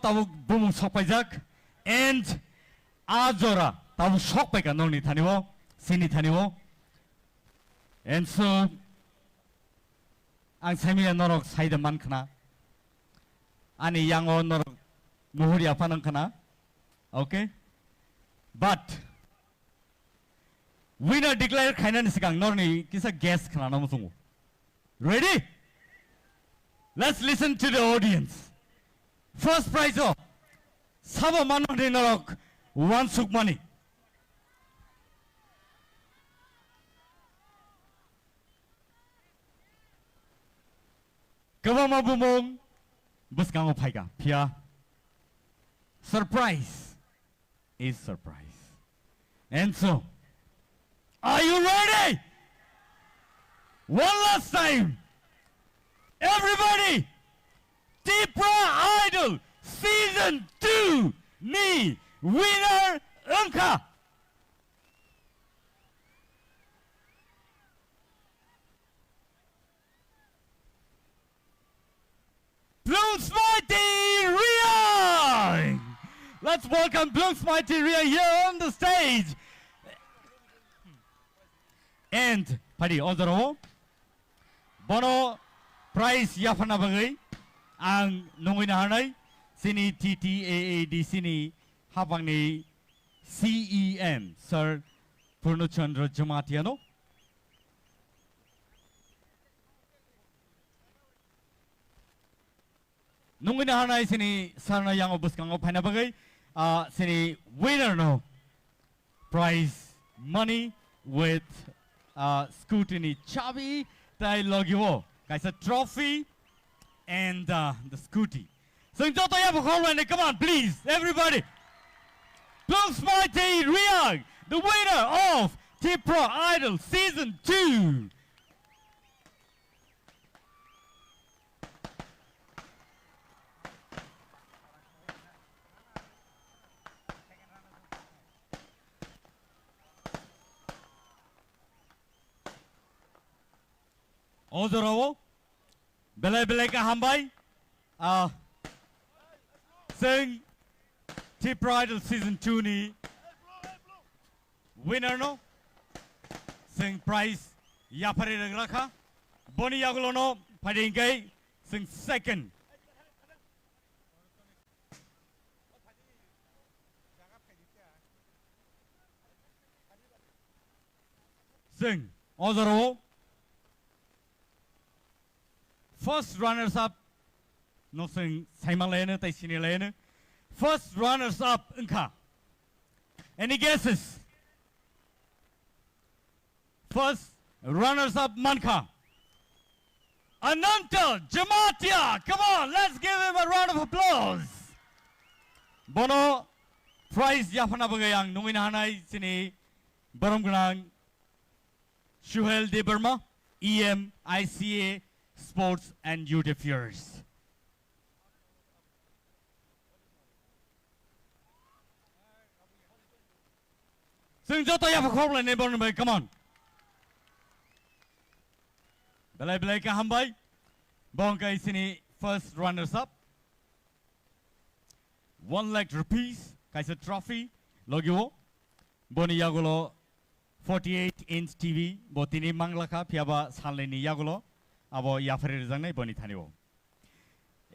tabu bumung sokpajak and Azora tabu sokpaika noni thaniwo sini thaniwo and so ang samiya norok saida man khana ani yango norok muhuri apanang khana okay but winner declare khainan sikang norni kisa guess khana na musungu ready let's listen to the audience first prize of sabo manori norok one suk money Kawama bumong buskango paiga pia surprise is surprise and so are you ready one last time everybody Tipra Idol season 2 me winner Unka Plongsmaiti Reang! Let's welcome Plongsmaiti Reang here on the stage. And Padi Odoro Bono Prize Yafana Bagay Ang Nungina Hanay Sini TTAAD Sini Habangni CEM Sir Purnachandra Jamatiano. Nungina hanay sini sarna yang obuskango panabagay sini winner no prize money with scrutiny chabi tay logiwo kaisa trophy and the scooty. So joto ya bukholwane come on please everybody. Plongsmaiti Reang the winner of Tipra Idol season 2. Odorowo belai ka hambai sing Tipra Idol season 2 ni winner no sing prize yapare rakha boni yagulo no padingai sing second sing Odorowo first runners up no sing Saimalene tai Sinilene first runners up Unka any guesses first runners up Manka Ananta Jamatia come on let's give him a round of applause Bono prize Yafana Bagayang Nungina Hanai Sini Barumgunang Shuhel de Burma EM ICA Sports and Youth Affairs. Sing joto ya fakhola ne bon bay come on. Belai ka hambai. Bong kai sini first runners up. 1 lakh rupees kaisa trophy logyo. Boni yagulo 48-inch TV botini manglaka piaba saleni yagulo. Abo yafare zangnai boni thaniwo.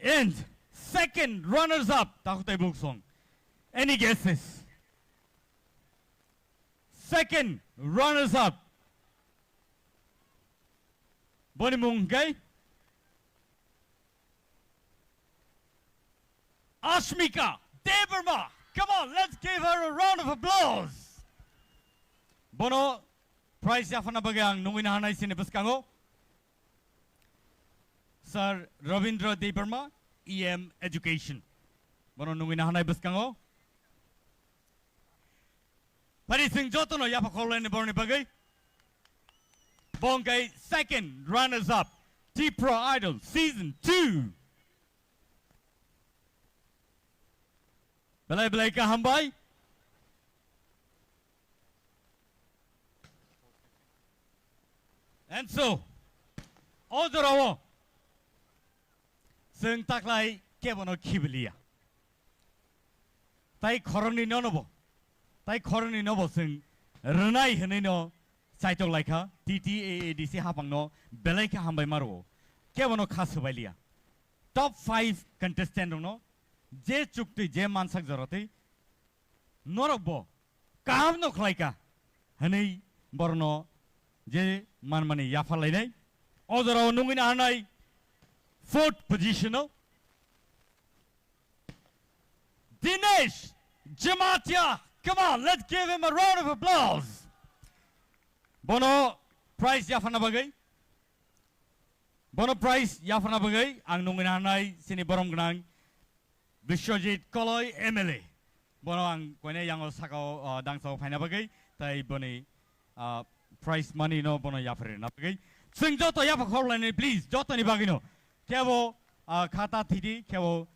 And second runners up takutai book song. Any guesses? Second runners up. Boni mungai. Ashmika Deverma. Come on, let's give her a round of applause. Bono prize yafana bagang nungina hanai sini buskango. Sir Ravindra Deverma EM Education. Bono nungina hanai buskango. Pari sing joto no yapa kolene borni bagay. Bongkai second runners up Tipra Idol season 2. Belai ka hambai. And so Odorowo Sing taklai kebono kibelia. tai khoroni no nobo tai khoroni nobo sing renai hene no saitok laika TTAADC hapang no belai ka hambai maro kebono khas bailia top 5 contestant no je chukti je mansak joroti norokbo kam no khlaika hene borno je manmani yafa lainai ozoro nungina hanai fourth position no Dinesh Jamatia. Come on, let's give him a round of applause. Bono prize yafana bagai. Bono prize yafana bagai. Ang nungin hanai sini borom gnang. Vishwajit Koloi MLA. Bono ang koine yang osako dangso paina bagai. Tai boni prize money no bono yafare na bagai. Sing joto yafa khorlane please. Joto ni bagino. Kevo khata thidi kevo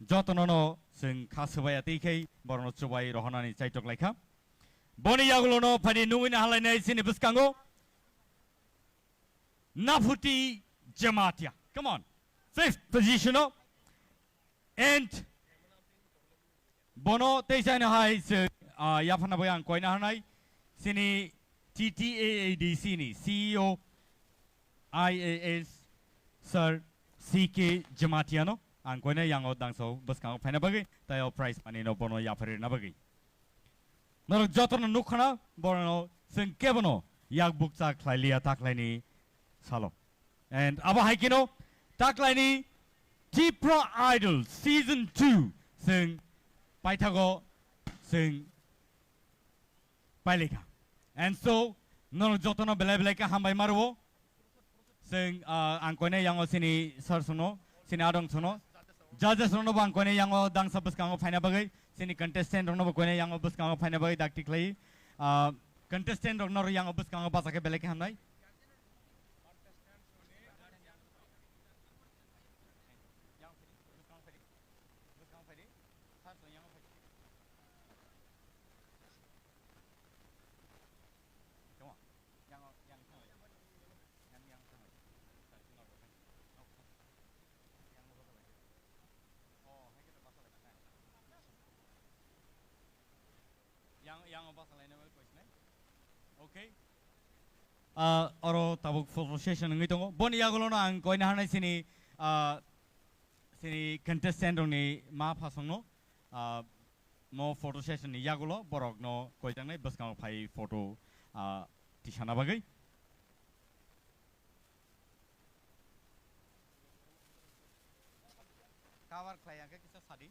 jotono no sing khasubaya tikei borno chubai rohanani chaitok laika boni yagulono phadi nungin halainai sini buskango Nafuti Jamatia. Come on, 5th position no and bono teisana hai se yafana bayang koina hanai sini TTAADC ni CEO IAS Sir CK Jamatia no ang koine yang odang so buskang phena bagi tayo prize money no bono yafare na bagi nor jotono nukhana bono sing kebono yak bukcha khlailia taklaini salo and aba haikino taklaini Tipra Idol season 2 sing paithago sing pailika and so nor jotono belai ka hambai marwo sing ang koine yang sini sir suno sini adong suno judges rono bang koine yang dang sabus kang faina bagai sini contestant rono koine yang bus kang faina bagai daktik lai contestant rono yang bus kang basake beleke hamnai Okay. Oro tabuk photo session ngi tongo. Bon yagulono ang koina hanai sini sini contestant ni ma phasongno mo photo session ni yagulo borok no koitang nai baskang phai photo tisana bagai. Cover khlai angke kisa sadi.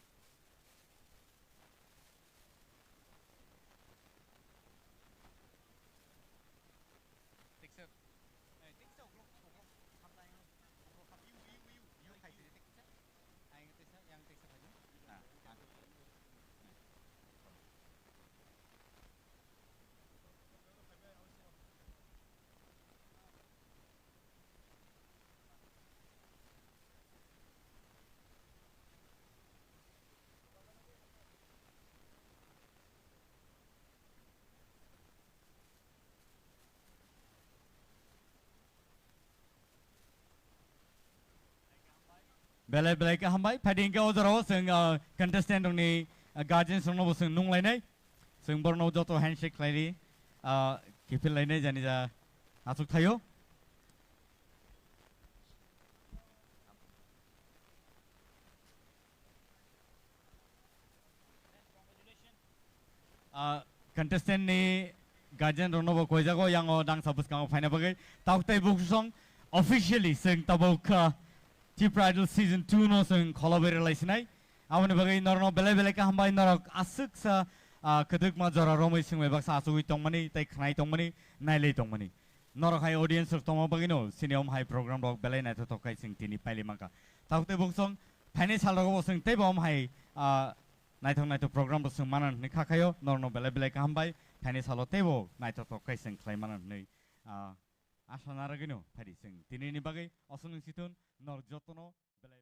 Belai ka hambai phading ka ozaro sing contestant ni guardian sungno sing nung lainai sing borno joto handshake laini kipil lainai jani ja asuk thayo contestant ni guardian rono bo koijago yang dang sabus kang faina bagai tautai buksong officially sing tabok Tipra Idol season 2 no sing collaborate laisinai awani bagai norno belai ka hambai norok asuk sa keduk ma jora romoi sing mebak sa asui tongmani tai khnai tongmani nailei tongmani norok hai audience tongma bagai no siniom hai program rok belai nai to kai sing tini paili maka taute buksong phane sal rok sing tei bom hai nai to program bo sing manan ni khakayo norno belai ka hambai phane salo tebo nai to kai sing khlai manan nei asana ragino phadi sing tini ni bagai osunung situn nor jotono belai